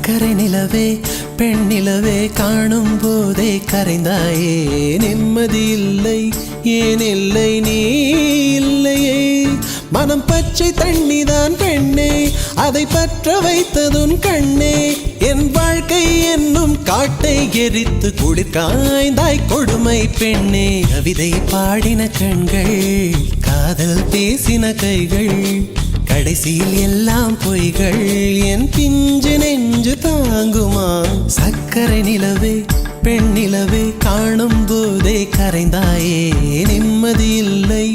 சக்கரை நிலவே பெண் நிலவே காணும் போதே கரைந்தாயே நிம்மதி இல்லை ஏன் இல்லை நீ இல்லையே மனம் பச்சை தண்ணிதான் பெண்ணே அதை பற்ற வைத்ததுன் கண்ணே என் வாழ்க்கை என்னும் காட்டை எரித்து குளிர் காய்ந்தாய் கொடுமை பெண்ணே கவிதை பாடின கண்கள் காதல் பேசின கைகள் கடைசியில் எல்லாம் பொய்கள் என் பிஞ்சு நெஞ்சு தாங்குமா சக்கரை நிலவே பெண் நிலவே காணும் போதே கரைந்தாயே நிம்மதி இல்லை